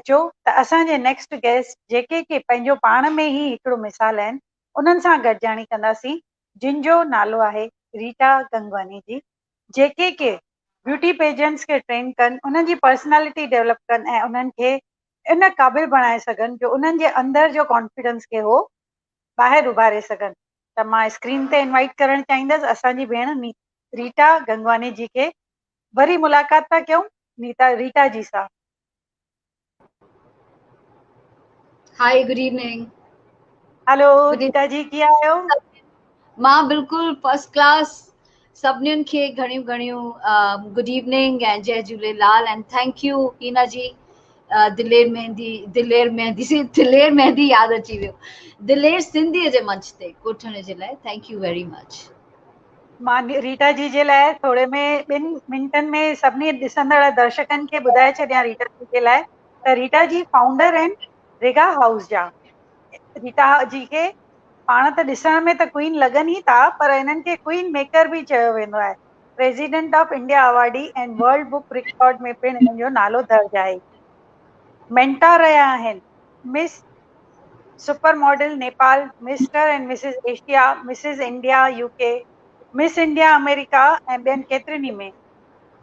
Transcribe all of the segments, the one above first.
अचो त असांजे नेक्स्ट गेस्ट जेके के पंहिंजो पाण में ई हिकिड़ो मिसाल आहिनि उन्हनि सां गॾिजाणी कंदासीं, जिन जो नालो आहे रीटा गंगवानी जी, जेके के ब्यूटी पेजेंट्स खे ट्रेन कनि, उन्हनि जी पर्सनैलिटी डेवलप कनि ऐं उन्हनि खे इन क़ाबिल बणाए सघनि जो उन्हनि जे अंदरि जो कॉन्फिडेंस खे हो ॿाहिरि उभारे सघनि। त मां स्क्रीन ते इनवाइट करणु चाहींदसि असांजी भेण रीटा गंगवानी जी खे। वरी मुलाक़ात था कयूं रीटा जी सां। हाय, गुड इवनिंग। हेलो रीटा जी, कीअं आहियो? मां बिल्कुल फर्स्ट क्लास। सभिनीनि खे घणियूं घणियूं गुड इवनिंग ऐं जय Jhulelal and thank you Heena जी। दिलेर मेहंदी याद अची वियो। दिलेर सिंधीअ जे मंच ते कोठण जे लाइ थैंक यू वेरी मच। मां रीटा जी जे लाइ थोरे में 2 मिंटनि में सभिनी ॾिसंदड़ दर्शकनि खे ॿुधाए छॾियां रीटा जी जे लाइ त रीटा जी फाउंडर आहिनि रिगा हाउस जा। रीटा जी खे पाण त ॾिसण में त क्वीन लॻनि ई था, पर इन्हनि खे क्वीन मेकर बि चयो वेंदो आहे। प्रेसिडेंट ऑफ इंडिया अवार्डी ऐं वर्ल्ड बुक रिकॉर्ड में पिणु हिननि जो नालो दर्ज आहे। मेंटर रहिया आहिनि miss supermodel Nepal, Mr and Mrs Asia, Mrs India UK, miss India America ऐं ॿियनि केतिरनि में।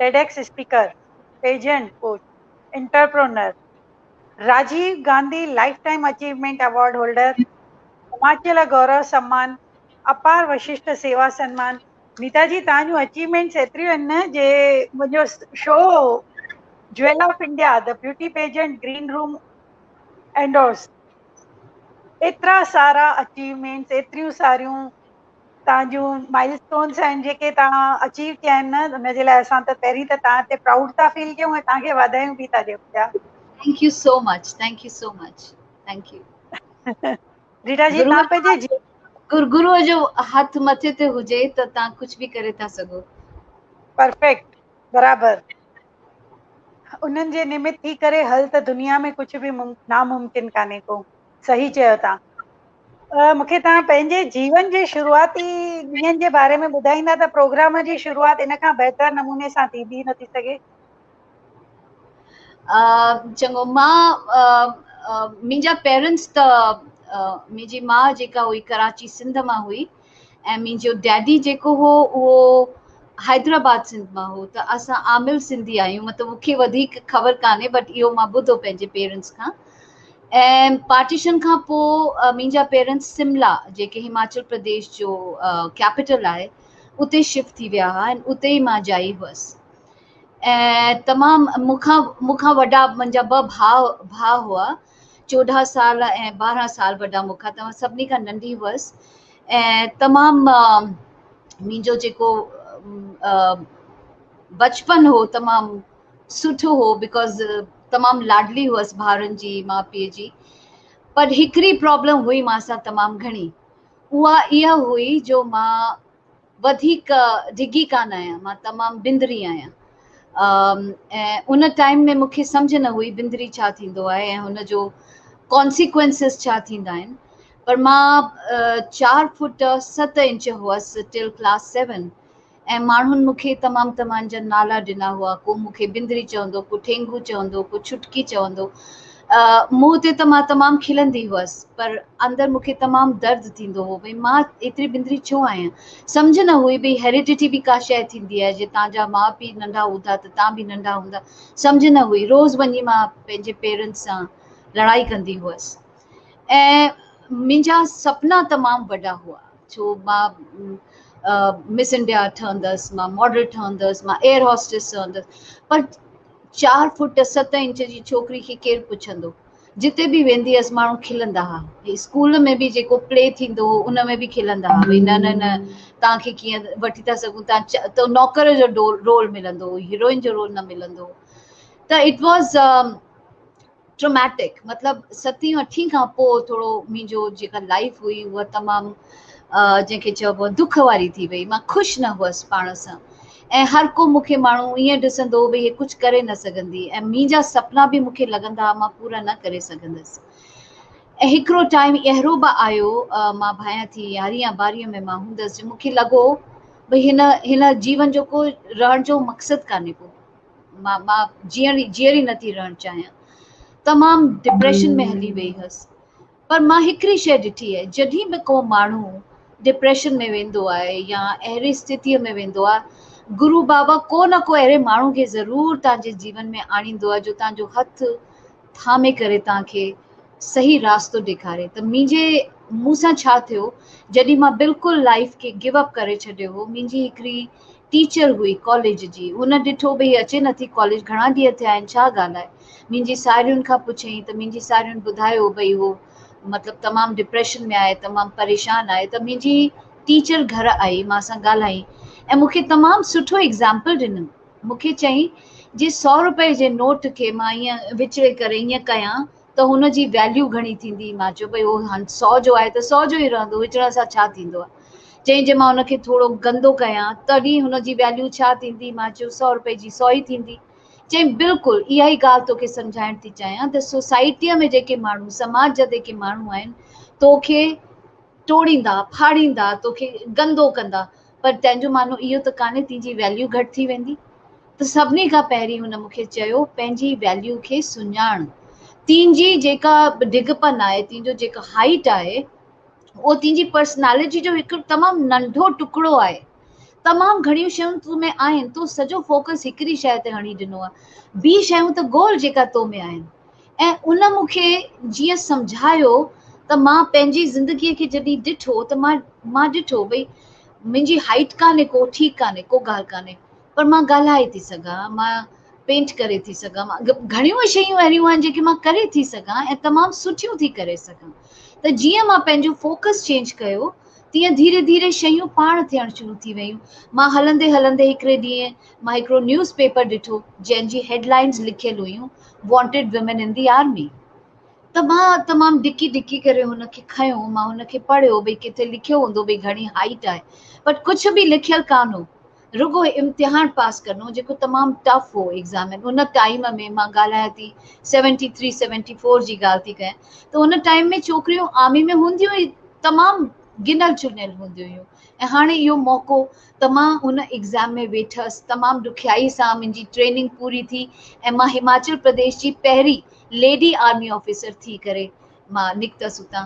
TEDx speaker, pageant coach, entrepreneur, Rajiv Gandhi life time achievement award holder, Himachal Gaurav Samman, Apaar Vashishtha सेवा सम्मान। नीता जी, तव्हांजूं अचीवमेंट्स एतिरियूं आहिनि न, जे मुंहिंजो show jewel of India the beauty pageant green room endorse, एतिरा सारा अचीवमेंट्स, एतिरियूं सारियूं तव्हांजूं माइलस्टोन्स आहिनि जेके तव्हां अचीव कया आहिनि न, हुनजे लाइ असां त पहिरीं त तव्हां ते प्राउड था फील कयूं ऐं तव्हांखे वाधायूं बि था ॾियूं पिया। Thank you so much, thank you so much, thank you. Rita ji, तव्हां पंहिंजे गुरुअ जो हथ मथे ते हुजे त तव्हां कुझु बि करे था सघो। परफेक्ट, बराबर। उन्हनि जे निमित थी करे हल त दुनिया में कुझु बि नामुमकिन कान्हे को। सही चयो तव्हां। मूंखे तव्हां पंहिंजे जीवन जे शुरूआती ॾींहंनि जे बारे में ॿुधाईंदा त प्रोग्राम जी शुरूआत इन खां बहितर नमूने सां थी नथी सघे। चङो। मुंहिंजा पेरेंट्स त मुंहिंजी माउ जेका हुई कराची सिंध मां हुई ऐं मुंहिंजो डैडी जेको हो उहो हैदराबाद सिंध मां हो। त असां आमिल सिंधी आहियूं। मतिलबु मूंखे वधीक ख़बर कान्हे, बट इहो मां ॿुधो पंहिंजे पेरेंट्स खां। ऐं पार्टीशन खां पोइ मुंहिंजा पेरेंट्स शिमला, जेके हिमाचल प्रदेश जो कैपिटल आहे, उते शिफ्ट थी विया हुआ ऐं उते ई मां जाइ हुअसि। ऐं तमामु मूंखां वॾा मुंहिंजा 2 भाउ हुआ, 14 साल ऐं 12 साल वॾा मूंखां। त मां सभिनी खां नंढी हुअसि ऐं तमामु मुंहिंजो जेको बचपन हो तमामु सुठो हो, बिकॉज़ तमामु लाडली हुअसि भाउरनि जी, माउ पीउ जी। पर हिकिड़ी प्रॉब्लम हुई मां सां तमामु घणी, उहा इहा हुई जो मां वधीक डिघी कान आहियां, मां तमामु बिंदरी आहियां। ऐं उन टाइम में मूंखे सम्झ न हुई बिंदरी छा थींदो आहे ऐं हुनजो कॉन्सिक्वेंसिस छा थींदा आहिनि। पर मां 4 फुट 7 इंच हुअसि टिल क्लास 7 ऐं माण्हुनि मूंखे तमामु जा नाला ॾिना हुआ। को मूंखे बिंदरी चवंदो, को ठेंगू चवंदो, को छुटकी चवंदो। मुंहं ते त मां तमामु खिलंदी हुअसि, पर अंदरि मूंखे तमामु दर्द थींदो हो, भई मां एतिरी बिंदरी छो आहियां। सम्झ न हुई भई हेरिडिटी बि का शइ थींदी आहे, जे तव्हांजा माउ पीउ नंढा हूंदा त तव्हां बि नंढा हूंदा। सम्झ न हुई। रोज़ वञी मां पंहिंजे पेरेंट्स सां लड़ाई कंदी हुअसि। ऐं मुंहिंजा सपना तमामु वॾा हुआ, छो मां मिस इंडिया ठहंदसि, मां मॉडल ठहंदसि, मां एयर होस्टेस ठहंदसि। पर 4 फुट 7 इंच जी छोकिरी खे केरु पुछंदो। जिते बि वेंदी हुअसि माण्हू खिलंदा हुआ। स्कूल में बि जेको प्ले थींदो हो उन में बि खिलंदा हुआ, भई न न न तव्हांखे कीअं वठी था सघूं, तव्हां त नौकर जो रोल मिलंदो, हीरोइन जो रोल न मिलंदो। त इट वॉज़ ट्रोमैटिक। मतिलबु 7हीं 8हीं खां पोइ थोरो मुंहिंजो जेका लाइफ हुई उहा तमामु जंहिंखे चइबो आहे दुख वारी थी वई। मां ख़ुशि न हुअसि पाण सां ऐं हर को मूंखे माण्हू ईअं ॾिसंदो भई हे कुझु करे न सघंदी, ऐं मुंहिंजा सपना बि मूंखे लॻंदा हुआ मां पूरा न करे सघंदसि। ऐं हिकिड़ो टाइम अहिड़ो बि आयो, मां भायां थी 11 या 12 में मां हूंदसि, मूंखे लॻो भई हिन जीवन जो को रहण जो मक़सदु कान्हे को, मां जीअरी नथी रहणु चाहियां। तमामु डिप्रेशन में हली वई हुअसि। पर मां हिकिड़ी शइ ॾिठी आहे, जॾहिं बि को माण्हू डिप्रेशन में वेंदो आहे या अहिड़ी स्थितीअ में वेंदो आहे, गुरु बाबा को न को अहिड़े माण्हू खे ज़रूरु तव्हांजे जीवन में आणींदो आहे जो तव्हांजो हथ थामे करे तव्हांखे सही रास्तो ॾेखारे। त मूं सां छा थियो, जॾहिं मां बिल्कुलु लाइफ खे गिव अप करे छॾियो हो, मुंहिंजी हिकिड़ी टीचर हुई कॉलेज जी, हुन ॾिठो भई अचे नथी कॉलेज, घणा ॾींहं थिया आहिनि, छा ॻाल्हि आहे। मुंहिंजी साहेड़ियुनि खां पुछियईं त मुंहिंजी साहेड़ियुनि ॿुधायो भई हो मतिलबु तमामु डिप्रेशन में आहे, तमामु परेशान आहे। त मुंहिंजी टीचर घर आई, मां सां ॻाल्हाई ऐं मूंखे तमामु सुठो एग्ज़ाम्पल ॾिनो। मूंखे चई जे 100 रुपए जे नोट खे मां ईअं विचिड़े करे ईअं कयां त हुनजी वैल्यू घणी थींदी। मां चयो भई उहो 100 जो आहे त 100 जो ई रहंदो, विचण सां छा थींदो आहे। चई जे मां हुनखे थोरो गंदो कयां तॾहिं हुनजी वैल्यू छा थींदी। मां चयो 100 रुपए जी 100 ई थींदी। चई बिल्कुलु इहा ई ॻाल्हि तोखे सम्झाइण थी चाहियां त सोसाइटीअ में जेके माण्हू, समाज जा जेके माण्हू आहिनि, तोखे टोड़ींदा, फाड़ींदा, तोखे गंदो कंदा, पर तंहिंजो मानो इहो त कान्हे तुंहिंजी वैल्यू घटि थी वेंदी। त सभिनी खां पहिरीं हुन मूंखे चयो पंहिंजी वैल्यू खे सुञाण। तुंहिंजी जेका डिघपन आहे, तुंहिंजो जेका हाइट आहे, उहो तुंहिंजी पर्सनैलिटी जो हिकु तमामु नंढो टुकड़ो आहे। तमामु घणियूं शयूं तूं में आहिनि, तूं सॼो फोकस हिकिड़ी शइ ते हणी ॾिनो आहे, ॿी शयूं त ॻोल्ह जेका तो में आहिनि। ऐं उन मूंखे जीअं सम्झायो त मां पंहिंजी ज़िंदगीअ खे जॾहिं ॾिठो त मां ॾिठो भई मुंहिंजी हाइट कान्हे को, ठीकु कान्हे को ॻाल्हि कान्हे, पर मां ॻाल्हाए थी सघां, मां पेंट करे थी सघां, मां घणियूं शयूं अहिड़ियूं आहिनि जेके मां करे थी सघां ऐं तमामु सुठियूं थी करे सघां। त जीअं मां पंहिंजो फोकस चेंज कयो, तीअं धीरे धीरे शयूं पाण थियणु शुरू थी वयूं। मां हलंदे हलंदे हिकिड़े ॾींहुं मां हिकिड़ो न्यूज़ पेपर ॾिठो जंहिंजी हेडलाइंस लिखियल हुयूं, wanted women in the army. त मां तमामु ॾिकी करे हुनखे खयो, मां हुनखे पढ़ियो भई किथे लिखियो हूंदो भई घणी हाइट आहे, बट कुझु बि लिखियल कान हो, रुगो इम्तिहान पास करणो जेको तमामु टफ हो एग्ज़ाम। उन टाइम में मां ॻाल्हायां थी 73 74 जी ॻाल्हि थी कयां, त उन टाइम में छोकिरियूं आर्मी में हूंदियूं ई तमामु गिनल चुनियल हूंदियूं हुयूं। ऐं हाणे इहो मौक़ो त मां हुन एग्ज़ाम में वेठसि, तमामु ॾुखियाई सां मुंहिंजी ट्रेनिंग पूरी थी ऐं मां हिमाचल प्रदेश जी पहिरीं लेडी आर्मी ऑफिसर थी करे मां निकितसि उतां।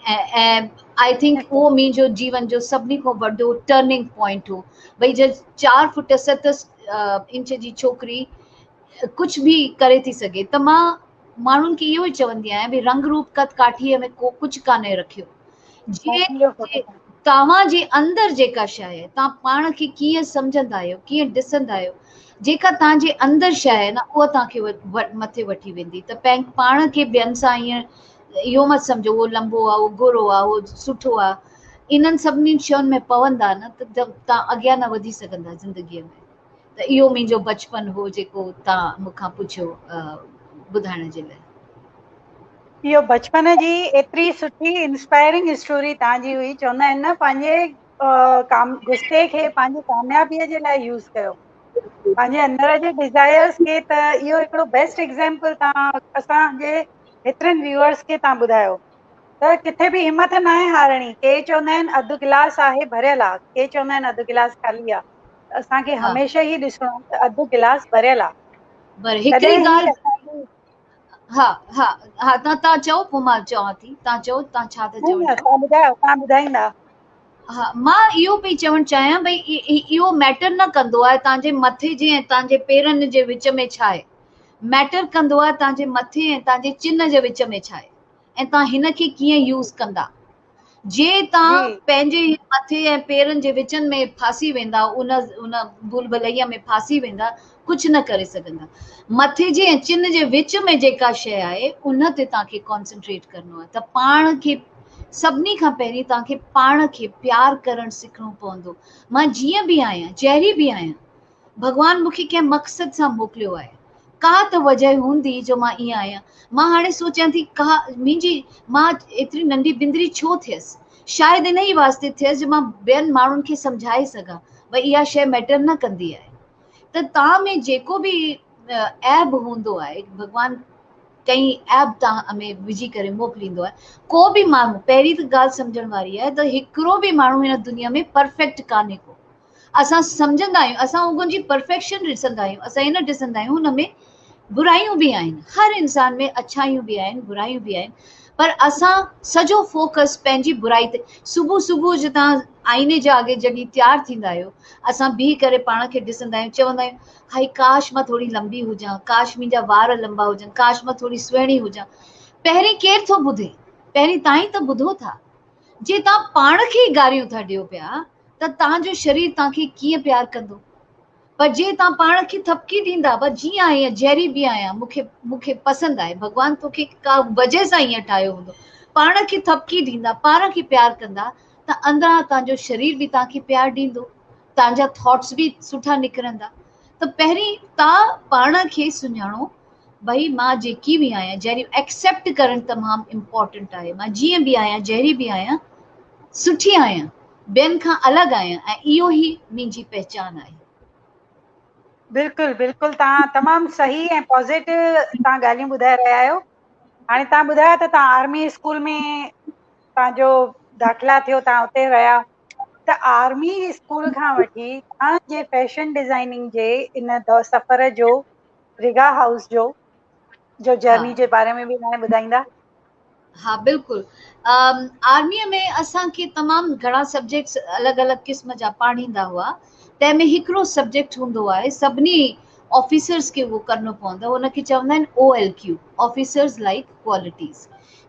ऐं आई थिंक उहो मुंहिंजो जीवन जो सभिनी खां वॾो टर्निंग पॉइंट हो। भई जब 4 फुट 7 इंच जी छोकिरी कुझु बि करे थी सघे, त मां माण्हुनि खे इहो ई चवंदी आहियां भई रंग रूप कद काठीअ में को कुझु कान्हे रखियो। जे तव्हांजे अंदरि जेका शइ आहे, तव्हां पाण खे कीअं सम्झंदा आहियो, कीअं ॾिसंदा आहियो, जेका तव्हांजे अंदरि शइ आहे न, उहा तव्हांखे मथे वठी वेंदी। त पाण खे ॿियनि सां ईअं इहो मत सम्झो उहो लंबो आहे, उहो गोरो आहे, उहो सुठो आहे, इन्हनि सभिनी शयुनि में पवंदा न त तव्हां अॻियां न वधी सघंदा ज़िंदगीअ में। त इहो मुंहिंजो बचपन हो जेको तव्हां मूंखां पुछियो ॿुधाइण जे लाइ। इहो बचपन जी एतिरी सुठी इंस्पायरिंग स्टोरी तव्हांजी हुई। चवंदा आहिनि न पंहिंजे गुस्से खे पंहिंजी कामयाबीअ जे लाइ यूज़ कयो, पंहिंजे अंदर जे डिज़ायर्स खे। त इहो हिकिड़ो बेस्ट एग्ज़ाम्पल तव्हां असांजे हेतिरनि व्यूअर्स खे तव्हां ॿुधायो त किथे बि हिमत न आहे हारणी। के चवंदा आहिनि अधु गिलास आहे भरियल आहे, के चवंदा आहिनि अधु गिलास खाली आहे। असांखे हमेशह ई ॾिसणो आहे त अधु गिलास भरियल आहे। पर हिकिड़ी ॻाल्हि, हा हा हा तव्हां चओ पोइ मां चवां थी। तव्हां चओ, तव्हां छा था चवणु चाहियो? तव्हां ॿुधायो, तव्हां ॿुधाईंदा। हा, मां इहो पई चवणु चाहियां भई इहो मैटर न कंदो आहे तव्हांजे मथे जे ऐं तव्हांजे पेरनि जे विच में छा आहे, मैटर कंदो आहे तव्हांजे मथे ऐं तव्हांजे चिन जे विच में छा आहे ऐं तव्हां हिन खे कीअं यूज़ कंदा। जे तव्हां पंहिंजे मथे ऐं पेरनि जे विचनि में फासी वेंदा, उन भूल भुलैया में फासी वेंदा, कुझु न करे सघंदा। मथे जे ऐं चिन जे विच में जेका शइ आहे उन ते तव्हांखे कॉन्संट्रेट करिणो आहे। त पाण खे सभिनी खां पहिरीं तव्हांखे पाण खे प्यार करणु सिखणो पवंदो। मां जीअं बि आहियां, जहिड़ी बि आहियां, भॻवानु मूंखे कंहिं मक़सद सां मोकिलियो आहे। का त वजह हूंदी जो मां ईअं आहियां। मां हाणे सोचां थी मां एतिरी नंढी बिंदरी छो थियसि, शायदि इन ई वास्ते थियसि जो मां ॿियनि माण्हुनि खे सम्झाए सघां भई इहा शइ मैटर न कंदी आहे। त तव्हां में जेको बि ऐब हूंदो आहे, भॻवानु कई ऐब तव्हां में विझी करे मोकिलींदो आहे। को बि माण्हू, पहिरीं त ॻाल्हि सम्झण वारी आहे त हिकिड़ो बि माण्हू हिन दुनिया में परफेक्ट कान्हे को। असां सम्झंदा आहियूं, असां उन्हनि जी परफेक्शन ॾिसंदा आहियूं, असां इन ॾिसंदा आहियूं हुन में बुराइयूं भी आहिनि, हर इंसान में अच्छाइयूं भी आहिनि, बुराइयूं भी आहिनि, पर असां सॼो फोकस पंहिंजी बुराई ते, सुबुह सुबुह जो तव्हां आईने जे अॻे जॾहिं तयारु थींदा आहियो, असां बीह करे पाण खे ॾिसंदा आहियूं, चवंदा आहियूं हाय काश मां थोड़ी लंबी हुजां, काश मुंहिंजा वार लंबा हुजनि, काश मां थोड़ी सुहिणी हुजां। पहिरीं केरु थो ॿुधे, पहिरीं तव्हां ई त ॿुधो था। जे तव्हां पाण खे ई गारियूं था ॾियो पिया त तव्हांजो शरीर तव्हांखे कीअं प्यारु कंदो। पर जे तव्हां पाण खे थपकी ॾींदा, बस जीअं आहियां जहिड़ी बि आहियां, मूंखे मूंखे पसंदि आहे, भॻवान तोखे का वजह सां ईअं ठाहियो हूंदो, पाण खे थपकी ॾींदा, पाण खे प्यारु कंदा त अंदरां तव्हांजो शरीर बि तव्हांखे प्यारु ॾींदो, तव्हांजा थॉट्स बि सुठा निकिरंदा। त पहिरीं तव्हां पाण खे सुञाणो, भई मां जेकी बि आहियां, जहिड़ी एक्सेप्ट करणु तमामु इम्पोर्टेंट आहे, मां जीअं बि आहियां जहिड़ी बि आहियां सुठी आहियां, ॿियनि खां अलॻि आहियां, ऐं इहो ई मुंहिंजी पहचान आहे। बिल्कुलु बिल्कुलु, तव्हां तमामु सही ऐं पॉज़िटिव तव्हां ॻाल्हियूं ॿुधाए रहिया आहियो। हाणे तव्हां ॿुधायो त तव्हां आर्मी स्कूल में तव्हांजो दाख़िला थियो, तव्हां उते रहिया, त आर्मी स्कूल खां वठी तव्हांजे फैशन डिज़ाइनिंग जे इन सफ़र जो, रिगा हाउस जो हा जर्नी जे बारे में बि हाणे ॿुधाईंदा? हा बिल्कुलु, आर्मीअ में असांखे तमामु घणा सब्जेक्ट्स अलॻि अलॻि क़िस्म जा पाढ़ींदा हुआ। तंहिंमें हिकिड़ो सब्जेक्ट हूंदो आहे, सभिनी ऑफिसर्स खे उहो करिणो पवंदो, हुनखे चवंदा आहिनि OLQ, ऑफिसर्स लाइक क्वालिटीज़।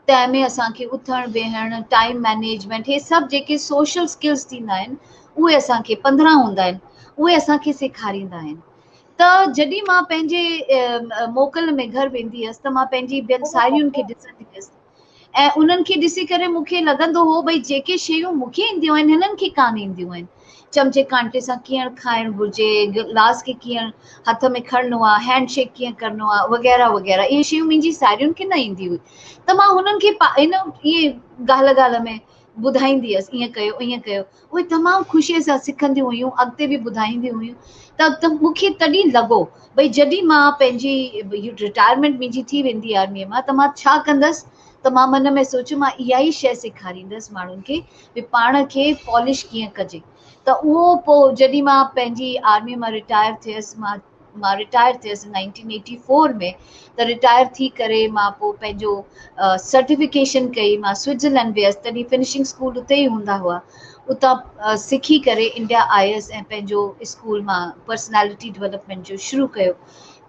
तंहिंमें असांखे उथणु वेहणु, टाइम मैनेजमेंट, हे सभु जेके सोशल स्किल्स थींदा आहिनि, उहे असांखे 15 हूंदा आहिनि, उहे असांखे सेखारींदा आहिनि। त जॾहिं मां पंहिंजे मोकल में घर वेंदी हुअसि त मां पंहिंजी ॿियनि साहेड़ियुनि खे ॾिसंदी हुअसि, ऐं उन्हनि खे ॾिसी करे मूंखे लॻंदो हो भई जेके शयूं मूंखे ईंदियूं आहिनि हिननि खे कान ईंदियूं आहिनि। चमचे कांटे सां कीअं खाइणु घुरिजे, गिलास खे कीअं हथ में खणणो आहे, हैंडशेक कीअं करणो आहे, वग़ैरह वग़ैरह, इहे शयूं मुंहिंजी साहेड़ियुनि खे न ईंदी हुई। त मां हुननि खे इन इएं ॻाल्हि ॻाल्हि में ॿुधाईंदी हुअसि, ईअं कयो ईअं कयो, उहे तमामु ख़ुशीअ सां सिखंदियूं हुयूं, अॻिते बि ॿुधाईंदियूं हुयूं। त मूंखे तॾहिं लॻो भई जॾहिं मां पंहिंजी रिटायरमेंट मुंहिंजी थी वेंदी आर्मीअ मां, त मां छा कंदसि। त मां मन में सोचियो मां इहा ई शइ सेखारींदसि माण्हुनि खे, भई पाण खे पॉलिश कीअं कजे। त उहो पोइ जॾहिं मां पंहिंजी आर्मीअ मां रिटायर थियसि, मां रिटायर थियसि 1984 में, त रिटायर थी करे मां पोइ पंहिंजो सर्टिफिकेशन कई, मां स्विट्ज़रलैंड वियसि, तॾहिं फिनिशिंग स्कूल उते ई हूंदा हुआ, उतां सिखी करे इंडिया आयसि ऐं पंहिंजो स्कूल मां पर्सनैलिटी डेवलपमेंट जो शुरू कयो।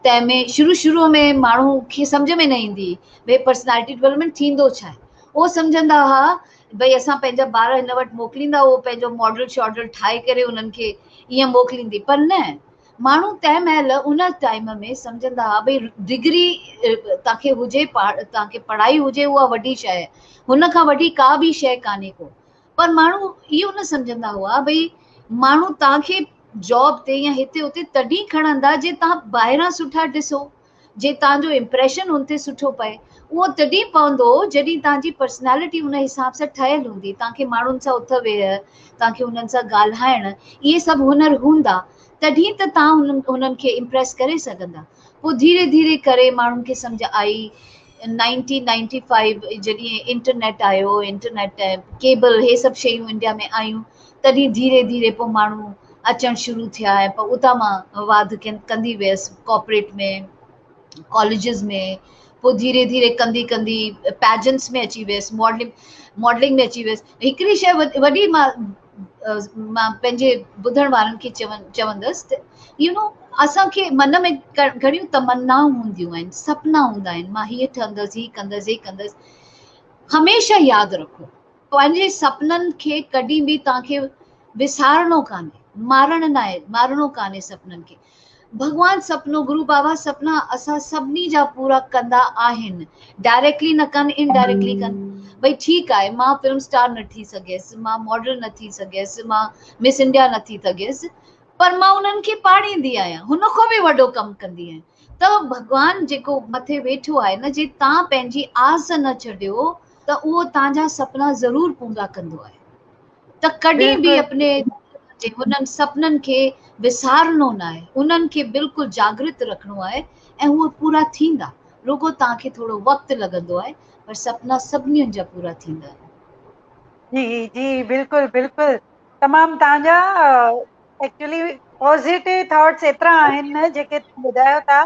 तंहिंमें शुरू में माण्हू खे सम्झ में न ईंदी भई पर्सनैलिटी डेवलपमेंट थींदो छा आहे। उहो सम्झंदा हुआ भई असां पंहिंजा ॿार हिन वटि मोकिलींदा, उहो पंहिंजो मॉडल शॉडल ठाहे करे उन्हनि खे ईअं मोकिलींदी, पर न, माण्हू तंहिं महिल उन टाइम में सम्झंदा हुआ भई डिग्री तव्हांखे हुजे, तव्हांखे पढ़ाई हुजे, उहा वॾी शइ आहे, हुन खां वॾी का बि शइ कान्हे को। पर माण्हू इहो न सम्झंदा हुआ भई माण्हू तव्हांखे जॉब ते या हिते हुते तॾहिं खणंदा जे तव्हां ॿाहिरां सुठा ॾिसो, जे तव्हांजो इम्प्रेशन हुन ते सुठो पए। उहो तॾहिं पवंदो जॾहिं तव्हांजी पर्सनैलिटी हुन हिसाब सां ठहियल हूंदी, तव्हांखे माण्हुनि सां उथ वेह, तव्हांखे हुननि सां ॻाल्हाइण, इहे सभु हुनर हूंदा, तॾहिं त तव्हां हुननि खे इम्प्रेस करे सघंदा। पोइ धीरे धीरे करे माण्हुनि खे सम्झ आई। 1995 जॾहिं इंटरनेट आयो, इंटरनेट केबल, हे सभु शयूं इंडिया में आयूं, तॾहिं धीरे धीरे पोइ माण्हू अचणु शुरू थिया, ऐं पोइ उतां मां वाध कंदी वियसि कॉर्पोरेट में, कॉलेजिस में, पोइ धीरे धीरे कंदी कंदी पैजेंट्स में अची वियसि, मॉडलिंग में अची वियसि। हिकिड़ी शइ वॾी मां पंहिंजे ॿुधण वारनि खे चवंदसि त असांखे मन में घणियूं तमन्नाऊं हूंदियूं आहिनि, सपना हूंदा आहिनि, मां हीअ ठहंदसि, हीअ कंदसि, हीअ कंदसि। हमेशह यादि रखो, पंहिंजे सपननि खे कॾहिं बि तव्हांखे विसारणो कान्हे, मारणो कान्हे सपननि खे। भॻवान सपनो, गुरु बाबा सपना असां सभिनी जा पूरा कंदा आहिनि, डायरेक्टली न कनि, इनडायरेक्टली कनि। भई ठीकु आहे, मां फिल्म स्टार न थी सघियसि, मां मॉडल न थी सघियसि, मां मिस इंडिया न थी सघियसि, पर मां उन्हनि खे पाढ़ींदी आहियां, हुन खां बि वॾो कमु कंदी आहियां। त भॻवान जेको मथे वेठो आहे न, जे तव्हां पंहिंजी आस न छॾियो त उहो तव्हांजा सपना ज़रूरु पूरा कंदो आहे। त कॾहिं बि बिल्कुलु अपने हुननि सपननि खे विसारणो न आहे, उन्हनि खे बिल्कुलु जागृत रखिणो आहे, ऐं उहे पूरा थींदा। रुगो तव्हांखे थोरो वक़्तु लॻंदो आहे, पर सपना सभिनी जा पूरा थींदा। जी जी, बिल्कुलु बिल्कुलु, तमामु तव्हांजा एक्चुअली पॉज़िटिव थॉट्स एतिरा आहिनि न जेके ॿुधायो था।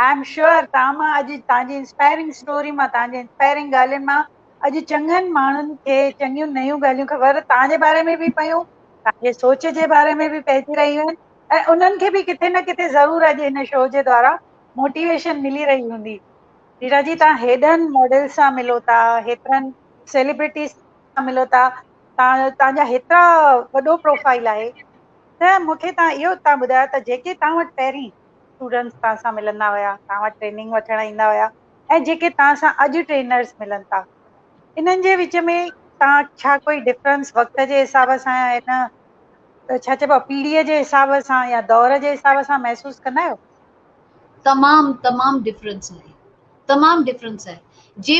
आई एम श्योर तव्हां मां अॼु तव्हांजी इंस्पायरिंग स्टोरी मां, तव्हांजे इंस्पायरिंग ॻाल्हियुनि मां अॼु चङनि माण्हुनि खे चङियूं नयूं ॻाल्हियूं ख़बर तव्हांजे बारे में बि पयूं, तव्हांजे सोच जे बारे में बि पइजी रहियूं आहिनि, ऐं उन्हनि खे बि किथे न किथे ज़रूरु अॼु हिन शो जे द्वारा मोटिवेशन मिली रही हूंदी। रीटा जी, तव्हां हेॾनि मॉडल सां मिलो था, हेतिरनि सेलिब्रिटीज़ सां मिलो था, तव्हांजा हेतिरा वॾो प्रोफाइल आहे, त मूंखे तव्हां इहो तव्हां ॿुधायो त जेके तव्हां वटि पहिरीं स्टूडेंट्स तव्हां सां मिलंदा हुया, तव्हां वटि ट्रेनिंग वठण ईंदा हुया, ऐं जेके तव्हां सां अॼु ट्रेनर्स मिलनि था, इन्हनि जे विच में तव्हां छा कोई डिफरेंस वक़्त जे हिसाब सां या हिन छा चइबो आहे पीढ़ीअ जे हिसाब सां या दौर जे हिसाब सां महसूस कंदा आहियो? तमामु तमामु डिफरेंस आहे, तमामु डिफरेंस आहे। जे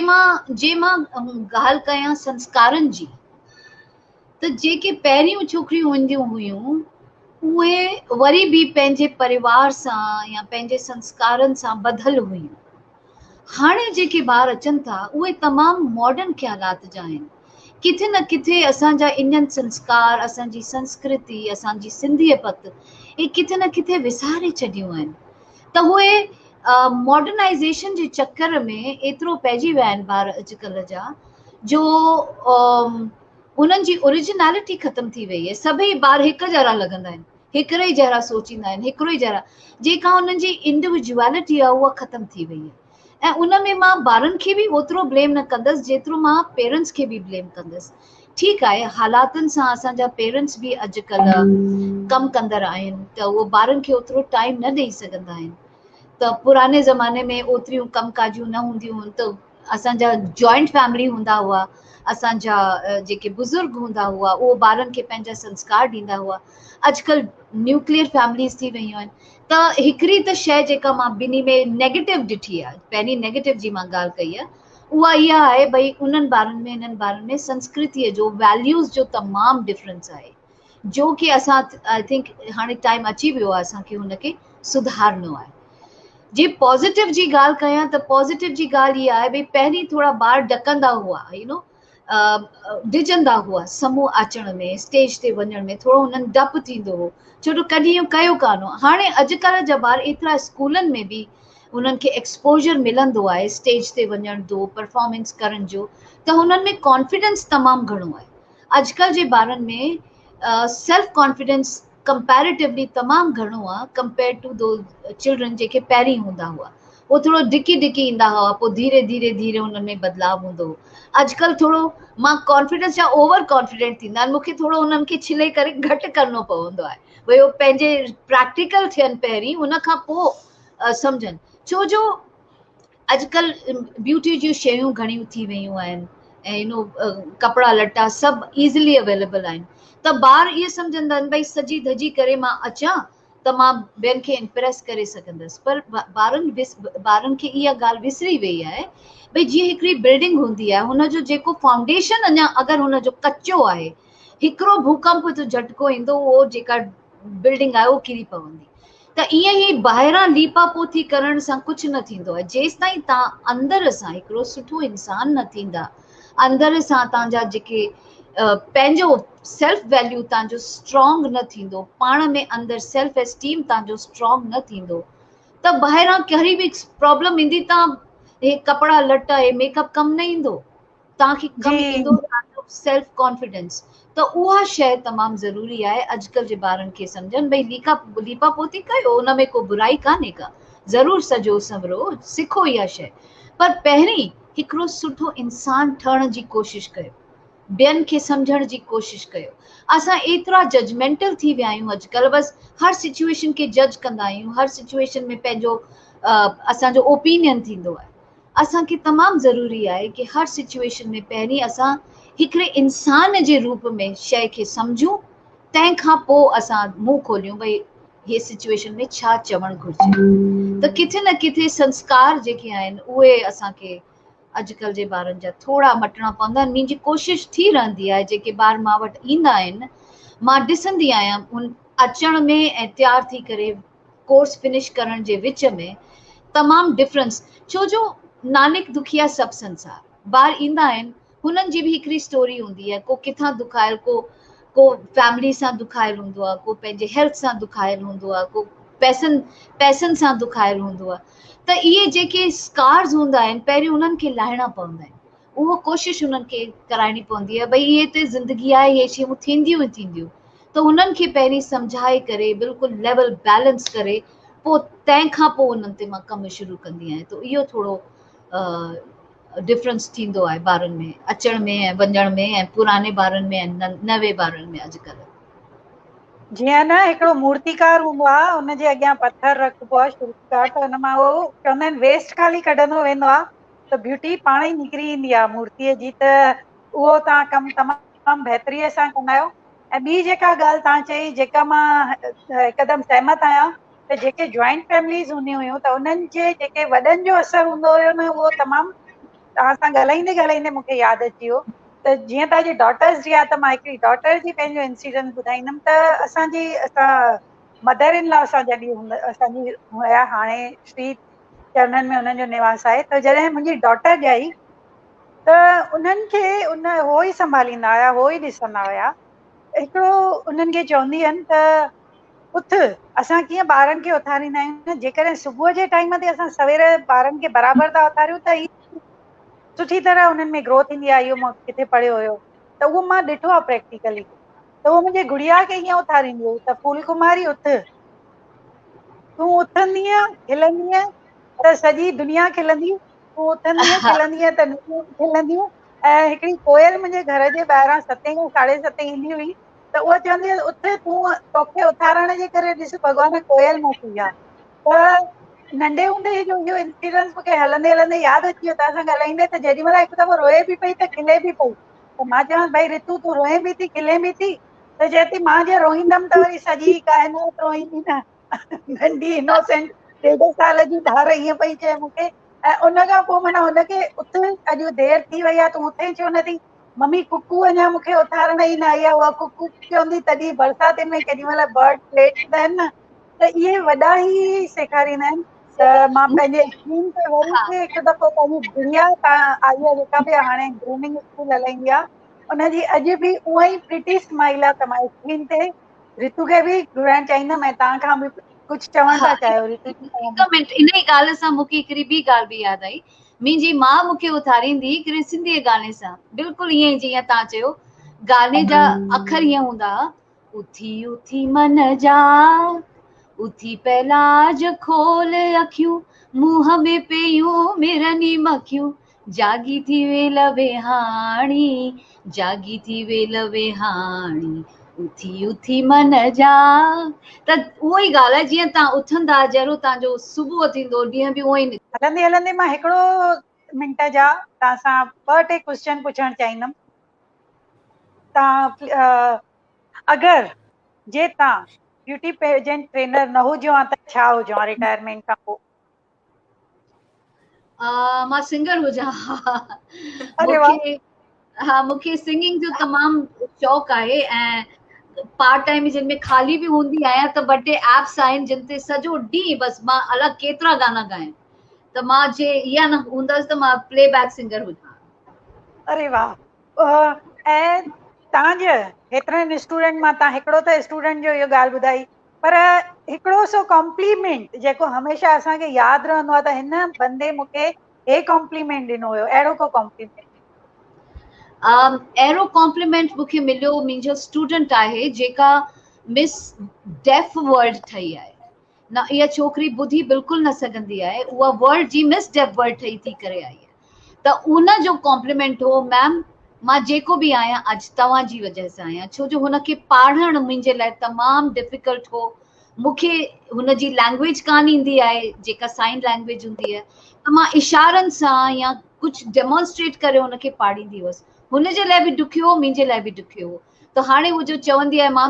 मां ॻाल्हि कयां संस्कारनि जी, त जेके पहिरियूं छोकिरियूं हूंदियूं हुयूं उहे वरी बि पंहिंजे परिवार सां या पंहिंजे संस्कारनि सां ॿधल हुयूं। हाणे जेके ॿार अचनि था उहे तमामु मॉडर्न ख़्यालात जा आहिनि। किथे न किथे असांजा इंडियन संस्कार, असांजी संस्कृति, असांजी सिंधियत इहे किथे न किथे विसारे छॾियूं आहिनि। त उहे मॉडर्नाइज़ेशन जे चक्कर में एतिरो पइजी विया आहिनि ॿार अॼुकल्ह जा, जो उन्हनि जी ओरिजिनैलिटी ख़तम थी वई आहे। सभई ॿार हिक जहिड़ा लॻंदा आहिनि, हिकिड़े ई जहिड़ा सोचींदा आहिनि, हिकिड़ो ई जहिड़ा, जेका हुननि जी इंडिविजुअलिटी आहे उहा ख़तम थी वई आहे। ऐं उन में मां ॿारनि खे बि ओतिरो ब्लेम न कंदसि जेतिरो मां पेरेंट्स खे बि ब्लेम कंदसि। ठीकु आहे, हालातनि सां असांजा पेरेंट्स बि अॼुकल्ह कमु कंदड़ आहिनि, त उहो ॿारनि खे ओतिरो टाइम न ॾेई सघंदा आहिनि। त पुराने ज़माने में ओतिरियूं कमकाजियूं न हूंदियूं हुयूं, त असांजा जॉइंट फैमिली हूंदा हुआ, असांजा जेके बुज़ुर्ग हूंदा हुआ उहो ॿारनि खे पंहिंजा संस्कार ॾींदा हुआ। अॼुकल्ह न्यूक्लियर फैमिलीज़ थी वियूं आहिनि। त हिकिड़ी त शइ जेका मां ॿिन्ही में नेगेटिव ॾिठी आहे, पहिरीं नेगेटिव जी मां ॻाल्हि कई आहे, उहा इहा आहे भई उन्हनि ॿारनि में हिननि ॿारनि में संस्कृतीअ जो, वैल्यूज़ जो तमामु डिफरेंस आहे, जो कि असां आई थिंक हाणे टाइम अची वियो आहे असांखे हुनखे सुधारणो आहे। जे पॉज़िटिव जी ॻाल्हि कयां त पॉज़िटिव जी ॻाल्हि इहा आहे भई पहिरीं थोरा ॿार ॾकंदा हुआ, डिॼंदा हुआ समूह अचण में, स्टेज ते वञण में थोरो हुननि डपु थींदो हो, छो जो कॾहिं इहो कयो कान हो। हाणे अॼुकल्ह जा ॿार एतिरा स्कूलनि में बि उन्हनि खे एक्सपोजर मिलंदो आहे स्टेज ते वञण जो, परफॉर्मेंस करण जो, त हुननि में कॉन्फिडेंस तमामु घणो आहे। अॼुकल्ह जे ॿारनि में सेल्फ कॉन्फिडेंस कंपैरेटिवली तमामु घणो आहे कंपेयर टू दो चिल्ड्रन जेके पहिरीं हूंदा हुआ। उहो थोरो धिकी धिकी ईंदा हुआ, पोइ धीरे धीरे धीरे हुननि में बदिलाव हूंदो हो। अॼुकल्ह थोरो मां कॉन्फिडेंस या ओवर कॉन्फिडेंट थींदा आहिनि, मूंखे थोरो हुननि खे छिले करे घटि करिणो पवंदो आहे, भई उहो पंहिंजे प्रैक्टिकल थियनि पहिरीं, उन खां पोइ सम्झनि। छो जो अॼुकल्ह ब्यूटी जूं शयूं घणियूं थी वियूं आहिनि, ऐं कपिड़ा लटा सभु ईज़िली अवेलेबल आहिनि। त ॿार इहे सम्झंदा आहिनि भई सजी धजी करे मां अचां त मां ॿियनि खे इम्प्रेस करे सघंदसि। पर ॿारनि खे इहा ॻाल्हि विसरी वई आहे भई जीअं हिकिड़ी बिल्डिंग हूंदी आहे, हुनजो जेको फाउंडेशन अञा अगरि हुनजो कचो आहे, हिकिड़ो भूकंप जो झटको ईंदो, उहो जेका बिल्डिंग आहे उहो किरी पवंदी। त ईअं ई ॿाहिरां लीपा पोथी करण सां कुझु न थींदो आहे। जेसि ताईं तव्हां अंदर सां हिकिड़ो सुठो इंसान न थींदा, अंदर सां तव्हांजा जेके पंहिंजो सेल्फ वैल्यू तव्हांजो स्ट्रॉन्ग न थींदो, पाण में अंदरि सेल्फ एस्टीम तव्हांजो स्ट्रॉन्ग न थींदो, त ॿाहिरां कहिड़ी बि प्रॉब्लम ईंदी, तव्हां हे कपिड़ा लटा, हे मेकअप कमु न ईंदो, तव्हांखे कमु ईंदो तव्हांजो सेल्फ कॉन्फिडेंस। त उहा शइ तमामु ज़रूरी आहे अॼुकल्ह जे ॿारनि खे सम्झनि भई लीपा पोती कयो, उन में को बुराई कान्हे का, ज़रूरु सजो संवरो सिखो इहा शइ, पर पहिरीं हिकिड़ो सुठो इंसान ठहण जी कोशिशि कयो, ॿियनि खे सम्झण जी कोशिशि कयो। असां एतिरा जजमेंटल थी विया आहियूं अॼुकल्ह, बसि हर सिचुएशन खे जज कंदा आहियूं, हर सिचुएशन में पंहिंजो असांजो ओपिनियन थींदो आहे। असांखे तमामु ज़रूरी आहे कि हर सिचुएशन में पहिरीं असां हिकिड़े इंसान जे रूप में शइ खे सम्झूं, तंहिंखां पोइ असां मुंहुं खोलियूं भई हे सिचुएशन में छा चवणु घुरिजे। त किथे न किथे संस्कार जेके आहिनि उहे असांखे अॼुकल्ह जे ॿारनि जा थोरा मटणा पवंदा आहिनि। मुंहिंजी कोशिशि थी रहंदी आहे, जेके ॿार मां वटि ईंदा आहिनि मां ॾिसंदी आहियां उन अचण में ऐं तयारु थी करे कोर्स फिनिश करण जे विच में तमामु डिफरेंस। छो जो नानक दुखिया सभु संसार, ॿार ईंदा आहिनि, हुननि जी बि हिकिड़ी स्टोरी हूंदी आहे, को किथां दुखायल, को फैमिली सां दुखायल हूंदो आहे, को पंहिंजे हेल्थ सां दुखायल हूंदो आहे, को पैसनि सां दुखायल हूंदो आहे। त इहे जेके स्कार्स हूंदा आहिनि पहिरियों उन्हनि खे लाहिणा पवंदा आहिनि, उहो कोशिशि उन्हनि खे कराइणी पवंदी आहे भई इहे त ज़िंदगी आहे, इहे शयूं थींदियूं ई थींदियूं। त उन्हनि खे पहिरीं सम्झाए करे बिल्कुलु लेवल बैलेंस करे पोइ तंहिंखां पोइ उन्हनि ते मां कमु शुरू कंदी आहियां। त इहो थोरो डिफरेंस थींदो आहे ॿारनि में अचण में ऐं वञण में, ऐं पुराने ॿारनि में ऐं नवे ॿारनि में अॼुकल्ह। जीअं न हिकिड़ो मूर्तिकार हूंदो आहे, हुनजे अॻियां पत्थर रखिबो आहे शिल्पकार, त हुन मां उहो चवंदा आहिनि वेस्ट ख़ाली कढंदो वेंदो आहे त ब्यूटी पाण ई निकिरी ईंदी आहे मूर्तीअ जी। त उहो तव्हां कमु तमामु बहितरीअ सां कंदा आहियो। ऐं ॿी जेका ॻाल्हि तव्हां चई, जेका मां हिकदमि सहमत आहियां, त जेके जॉइंट फैमिलीज़ हूंदियूं हुयूं त उन्हनि जे जेके वॾनि जो असरु हूंदो हुयो न, उहो तमामु तव्हां सां ॻाल्हाईंदे ॻाल्हाईंदे मूंखे यादि अची वियो। त जीअं तव्हांजी डॉटर्स जी आहे, त मां हिकिड़ी डॉटर जी पंहिंजो इंसिडेंट ॿुधाईंदमि। त असां मदर इन लॉ सां जॾहिं असांजी हुया, हाणे श्री चरणनि में हुननि जो निवास आहे, त जॾहिं मुंहिंजी डॉटर ॼाई त उन्हनि खे हो ई संभालींदा हुया, हो ई ॾिसंदा हुया। हिकिड़ो उन्हनि खे चवंदी आहिनि त उथ, असां कीअं ॿारनि खे उथारींदा आहियूं न, जेकॾहिं सुबुह जे टाइम ते असां सवेर ॿारनि खे बराबरि था उथारियूं त सुठी तरह हुननि में ग्रोथ ईंदी आहे। इहो मां किथे पढ़ियो हुयो, त उहो मां ॾिठो आहे प्रैक्टिकली। त उहो मुंहिंजी गुड़िया खे हीअं उथारींदी हुई त फूल कुमारी उथ, तूं उथंदीअ खिलंदीअ त सॼी दुनिया खिलंदी, तूं उथंदीअ हा खिलंदीअ त नुंहिंजूं खिलंदियूं। ऐं हिकिड़ी कोयल मुंहिंजे घर जे ॿाहिरां 7 खां 7:30 ईंदी हुई, त उहा चवंदी हुई उथ, तूं तोखे उथारण जे करे ॾिस भॻवान कोयल मोकिली आहे। त नंढे हूंदे जो इहो इंसिडेंस मूंखे हलंदे हलंदे यादि अची वियो तव्हां सां ॻाल्हाईंदे, त जेॾी महिल हिकु दफ़ो रोए बि पई त खिले बि पई। त मां चवांसि भई रितू तूं रोए बि थी खिले बि थी, त चए थी मां जे रोईंदमि त वरी सॼी काइनात रोईंदी न। नंढी इनोसेंट 1.5 साल जी ॿार ईअं पई चए मूंखे। ऐं उन खां पोइ माना हुनखे उथ, अॼु देरि थी वई आहे, तूं उथे छो नथी? मम्मी कुकू अञा मूंखे उथारण ई न आई आहे। उहा कुकू चवंदी तॾहिं बरसाति में केॾी महिल बर्ड लेट ईंदा आहिनि न, त इहे वॾा ई सेखारींदा आहिनि। त मां पंहिंजे स्क्रीन ते वरी बि हिकु दफ़ो पंहिंजी गुड़िया आई आहे, जेका बि हाणे ग्रूमिंग स्कूल हलाईंदी आहे, उनजी अॼु बि उहा ई प्रिटी स्माइल आहे। त मां स्क्रीन ते रितू खे बि घुराइणु चाहींदमि, ऐं तव्हां खां बि कुझु चवणु हा, था चाहियो रितू जी? हिकु मिंट, इन ई ॻाल्हि सां मूंखे हिकिड़ी ॿी ॻाल्हि बि यादि आई। मुंहिंजी माउ मूंखे उथारींदी हिकिड़े सिंधीअ गाने सां, बिल्कुलु ईअं ई जीअं तव्हां चयो। गाने जा अखर ईअं हूंदा, उथी उथी मन जा, उथी पहलाज खोल अखियूं, मुंहं में पेयूं मिरनी मखियूं, जागी थी वेल वेहाणी, जागी थी वेल वेहाणी, उथी उथी मन जा। त उहो ई ॻाल्हि आहे, जीअं तव्हां उथंदा जहिड़ो तव्हांजो सुबुह थींदो, ॾींहं बि उहो ई निकिरंदो। हलंदे हलंदे मां हिकिड़ो मिंट जा तव्हां सां 2-3 क्वेश्चन पुछणु चाहींदमि। तव्हां अगरि जे तव्हां ब्यूटी पेजेंट ट्रेनर न हुजो हा त छा हुजो हा रिटायरमेंट खां पोइ? मां सिंगर हुजां। अरे वाह! मूंखे, हा, मूंखे सिंगिंग जो तमामु शौक़ु आहे। ऐं पार्ट टाइम जिन में ख़ाली बि हूंदी आहियां त ॿ टे एप्स आहिनि जिन ते सॼो ॾींहुं बसि मां अलाए केतिरा गाना ॻायां। त मां जे इहा न हूंदसि त मां प्लेबैक सिंगर हुजां। अरे वाह! ऐं तव्हांजे हेतिरनि स्टूडेंट मां तव्हां हिकिड़ो त स्टूडेंट जो इहो ॻाल्हि ॿुधाई, पर हिकिड़ो सो कॉम्प्लीमेंट जेको हमेशह असांखे यादि रहंदो आहे, त हिन बंदे मूंखे हे कॉम्प्लीमेंट ॾिनो हुयो, अहिड़ो को कॉम्प्लीमेंट? अहिड़ो कॉम्प्लीमेंट मूंखे मिलियो, मुंहिंजो स्टूडेंट आहे जेका मिस डेफ वर्ल्ड ठही आहे। न, इहा छोकिरी ॿुधी बिल्कुलु न सघंदी आहे, उहा वर्ल्ड जी मिस डेफ वर्ल्ड ठही थी करे आई आहे। त उन जो कॉम्प्लीमेंट हो, मैम मां जेको बि आहियां अॼु तव्हांजी वजह सां आहियां, छो जो हुनखे पढ़णु मुंहिंजे लाइ तमामु डिफिकल्ट हो। मूंखे हुनजी लैंग्वेज कान ईंदी आहे, जेका साइन लैंग्वेज हूंदी आहे, त मां इशारनि सां या कुझु डेमोन्स्ट्रेट करे हुनखे पाढ़ींदी हुअसि। हुनजे लाइ बि ॾुखियो हो, मुंहिंजे लाइ बि ॾुखियो हो। त हाणे हू जो चवंदी आहे, मां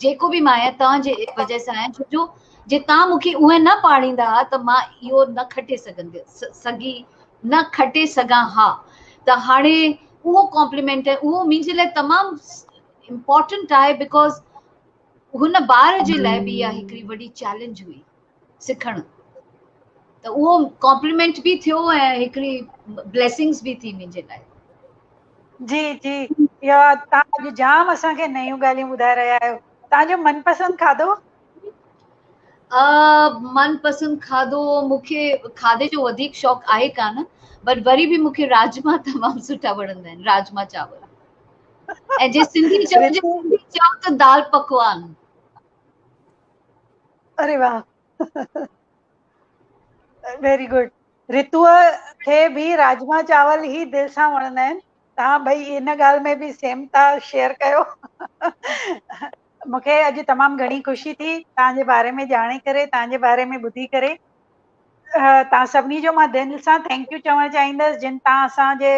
जेको बि मां आहियां तव्हांजे वजह सां आहियां, छो जो जे तव्हां मूंखे उहे न पाढ़ींदा त मां इहो न खटे न खटे सघां हा। त हाणे उहो कॉम्प्लीमेंट आहे, उहो मुंहिंजे लाइ तमामु इम्पोर्टेंट आहे, बिकॉज़ हुन ॿार जे लाइ बि इहा हिकिड़ी वॾी चैलेंज हुई सिखणु। त उहो कॉम्प्लीमेंट बि थियो ऐं हिकिड़ी ब्लेसिंग्स बि थी मुंहिंजे लाइ। जी जी, इहा तव्हां अॼु जाम असांखे नयूं ॻाल्हियूं ॿुधाए रहिया आहियो। तव्हांजो मनपसंदि खाधो? मनपसंद खाधो मूंखे खाधे जो वधीक शौक़ आहे कान, बट वरी बि मूंखे राजमा तमामु सुठा वणंदा आहिनि, राजमा चावल। ऐं जे सिंधी रितु चओ त दाल पकवान। अरे वाह, वेरी गुड। रितुअ खे बि राजमा चावल ई दिलि सां वणंदा आहिनि। तव्हां भई इन ॻाल्हि में बि सेम था शेयर कयो। मूंखे अॼु तमामु घणी ख़ुशी थी तव्हांजे बारे में ॼाणे करे, तव्हांजे बारे में ॿुधी करे। तव्हां सभिनी जो मां दिलि सां थैंक यू चवणु चाहींदसि, जिन तव्हां असांजे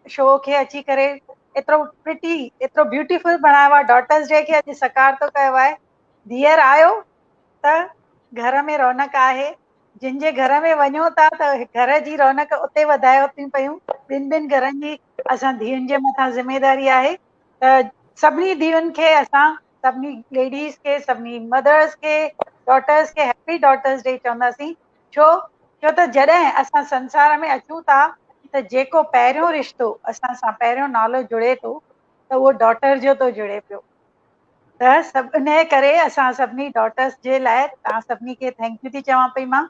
शो खे अची करे एतिरो प्रिटी, एतिरो ब्यूटीफुल बणायो आहे। डॉटर्स डे खे अॼु सकार थो कयो आहे। धीअर आयो त घर में रौनक आहे, जिन जे घर में वञो था त घर जी रौनक उते वधायो थियूं पयूं। ॿिनि ॿिनि घरनि जी असां धीअनि जे मथां ज़िमेदारी आहे त सभिनी धीअनि खे, असां सभिनी लेडीज़ खे, सभिनी मदर्स खे, डॉटर्स खे हैप्पी डॉटर्स डे चवंदासीं। छो त जॾहिं असां संसार में अचूं था त जेको पहिरियों रिश्तो असां सां पहिरियों नालो जुड़े थो त उहो डॉटर जो थो जुड़े पियो। त सभु इन करे असां सभिनी डॉटर्स जे लाइ तव्हां सभिनी खे थैंक यू थी चवां पई मां।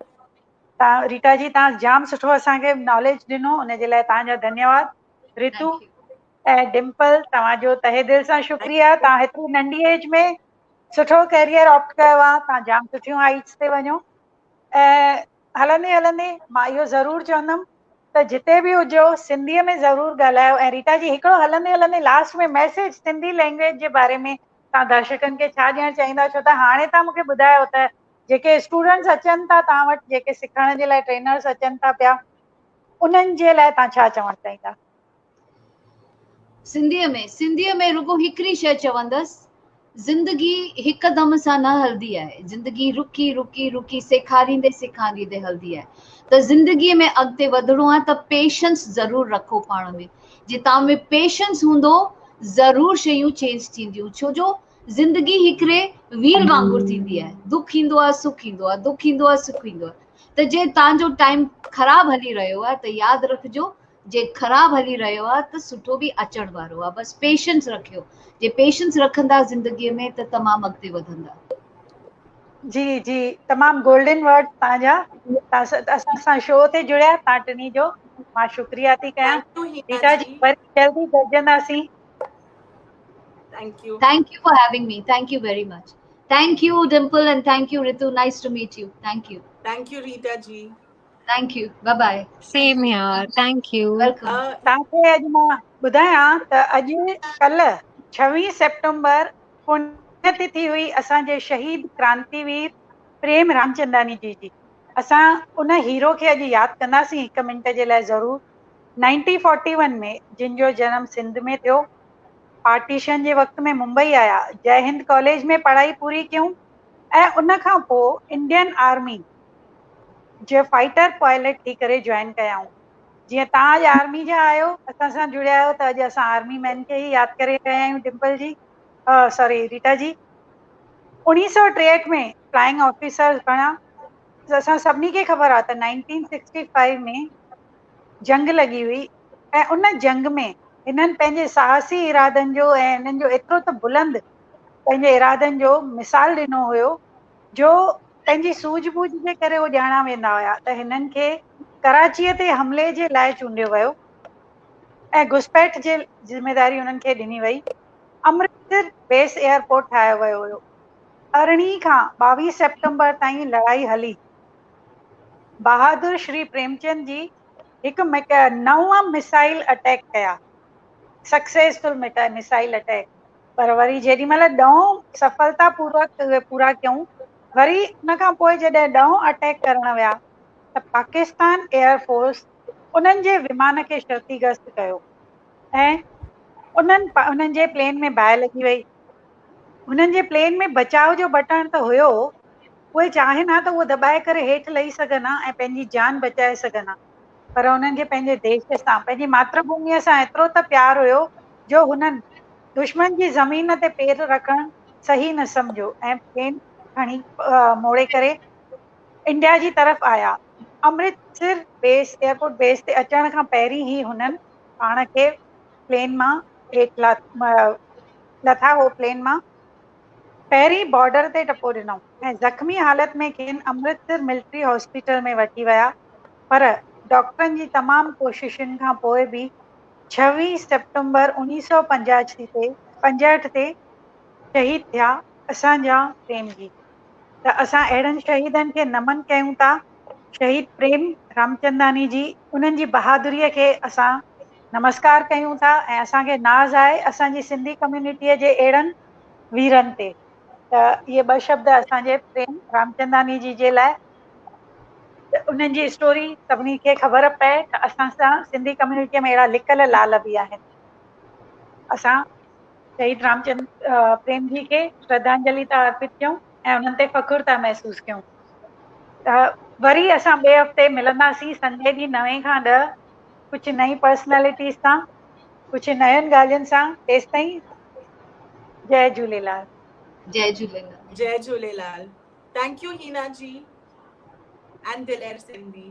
तव्हां रीटा जी, तव्हां जाम सुठो असांखे नॉलेज ॾिनो, उनजे लाइ तव्हांजा धन्यवाद। रितु ऐं डिम्पल, तव्हांजो तहे दिलि सां शुक्रिया। तव्हां हेतिरी नंढी एज में सुठो कैरियर ऑप्ट कयो आहे, तव्हां जाम सुठियूं हाइट्स ते वञो। ऐं हलंदे हलंदे मां इहो ज़रूरु चवंदमि त जिते बि हुजो सिंधीअ में ज़रूरु ॻाल्हायो। ऐं रीटा जी, हिकिड़ो हलंदे हलंदे लास्ट में मैसेज सिंधी लैंग्वेज जे बारे में तव्हां दर्शकनि खे छा ॾियणु चाहींदा? छो त हाणे तव्हां मूंखे ॿुधायो त जेके स्टूडेंट्स अचनि था तव्हां वटि, जेके सिखण जे लाइ ट्रेनर्स अचनि था पिया, उन्हनि जे लाइ तव्हां छा चवणु चाहींदा? सिंधीअ में रुगो हिकिड़ी शइ चवंदसि, ज़िंदगी हिकदम सां न हलदी आहे। ज़िंदगी रुकी रुकी रुकी सेखारींदे सेखारींदे हलदी आहे। त ज़िंदगीअ में अॻिते वधणो आहे त पेशेंस ज़रूर रखो पाण में। जे तव्हां में पेशेंस हूंदो, ज़रूर शयूं चेंज थींदियूं। छो जो ज़िंदगी हिकिड़े व्हील वांगुरु थींदी आहे। दुख ईंदो आहे, सुख ईंदो आहे, दुख ईंदो आहे, सुख ईंदो आहे। त जे तव्हांजो टाइम ख़राब हली रहियो आहे त यादि रखिजो, जे ख़राब हली रहियो आहे त सुठो बि अचण वारो आहे। बस पेशेंस रखियो। जे पेशेंस रखंदा ज़िंदगीअ में त तमामु अॻिते वधंदा। जी जी, तमामु गोल्डन वर्ड तव्हांजा। तव्हां असां सां शो ते जुड़िया, तव्हां टिनी जो मां शुक्रिया थी कयां। थैंक यू हीना रीटा जी, जी। वरी जल्दी गॾजंदासीं। Thank you. Thank you for having me. Thank you very much. Thank you, Dimple, and thank you, Ritu. Nice to meet you. Thank you. Thank you Rita ji. Thank you. Bye bye. Same here. Thank you. Welcome. तव्हांखे अॼु मां ॿुधायां त अॼु कल्ह 26 September पुण्यतिथि हुई असांजे शहीद क्रांतिवीर प्रेम रामचंदानी जी। असां उन हीरो खे अॼु यादि कंदासीं 1 मिंट जे लाइ ज़रूरु। 1941 में जिन जो जनम सिंध में थियो, पार्टीशन जे वक़्त में मुंबई आया, जय हिंद कॉलेज में पढ़ाई पूरी कयूं ऐं उन खां पोइ इंडियन आर्मी जे फाइटर पायलट थी करे ज्वाइन कयाऊं। जीअं तव्हां अॼु आर्मी जा आहियो, असां सां जुड़िया आहियो, त अॼु असां आर्मी मैन खे ई यादि करे रहिया आहियूं। डिम्पल जी, सॉरी रीटा जी, 1963 में फ्लाइंग ऑफिसर बणा। असां सभिनी खे ख़बर आहे त 1965 में जंग लॻी हुई ऐं उन जंग में हिननि पंहिंजे साहसी इरादनि जो ऐं हिननि जो एतिरो त बुलंद पंहिंजे इरादनि जो मिसाल ॾिनो हुयो, जो पंहिंजी सूझबूझ जे करे उहो ॼाणा वेंदा हुया। त हिननि खे कराचीअ ते हमले जे लाइ चूंडियो वियो ऐं घुसपैठ जे ज़िमेदारी उन्हनि खे ॾिनी वई। अमृतसर बेस एयरपोर्ट ठाहियो वियो हुयो। 18 खां 22 सेप्टेम्बर ताईं लड़ाई हली। बहादुर श्री प्रेमचंद जी हिकु 9 मिसाइल अटैक कया, सक्सेसफुल मिसाइल अटैक। पर वरी जेॾी महिल 10 सफलता पूरा कयूं, वरी उन खां पोइ जॾहिं 10 अटैक करण विया त पाकिस्तान एयरफोर्स उन्हनि जे विमान खे क्षतिग्रस्त कयो ऐं उन्हनि जे प्लेन में बाहि लॻी वई। उन्हनि जे प्लेन में बचाव जो बटण त हुयो, उहे चाहे ना त उहो दॿाए करे हेठि लही सघनि हा ऐं पंहिंजी जान बचाए सघनि हा, पर उन्हनि खे पंहिंजे देश सां, पंहिंजी मातृभूमिअ सां एतिरो त प्यार हुयो जो हुननि दुश्मन जी ज़मीन ते पेर रखणु सही न सम्झो ऐं प्लेन खणी मोड़े करे इंडिया जी तरफ़ आया। अमृतसर बेस एयरपोर्ट बेस ते अचण खां पहिरीं ई हुननि पाण खे प्लेन मां हेठि लथा हो प्लेन मां पहिरीं बॉर्डर ते टपो ॾिनऊं ऐं ज़ख़्मी हालत में खेनि अमृतसर मिलिट्री हॉस्पिटल में वठी विया, पर डॉक्टरनि जी तमामु कोशिशुनि खां पोइ बि 26 सितंबर 1965 ते शहीद थिया असांजा प्रेम जी। त असां अहिड़नि शहीदनि खे नमन कयूं था, शहीद प्रेम रामचंदानी जी, उन्हनि जी बहादुरीअ खे असां नमस्कार कयूं था ऐं असांखे नाज़ आहे असांजी सिंधी कम्यूनिटीअ जे अहिड़नि वीरनि ते। त इहे ॿ शब्द असांजे प्रेम रामचंदानी जी जे लाइ, उन्हनि जी स्टोरी सभिनी खे ख़बर पए त असां सां सिंधी कम्यूनिटीअ में अहिड़ा लिकल लाल बि आहिनि। असां शहीद रामचंद प्रेम जी खे श्रद्धांजलि था अर्पित कयूं ऐं उन्हनि ते फ़खुर था महसूस कयूं। त वरी असां ॿिए हफ़्ते मिलंदासीं संडे ॾींहुं 9 खां 10 कुझु नई पर्सनैलिटीज़ सां, कुझु नयुनि ॻाल्हियुनि सां। तेसि ताईं जय झूलेलाल। जय झूलेलाल। जय Jhulelal. Thank you Heena ji and Diler Sindhi.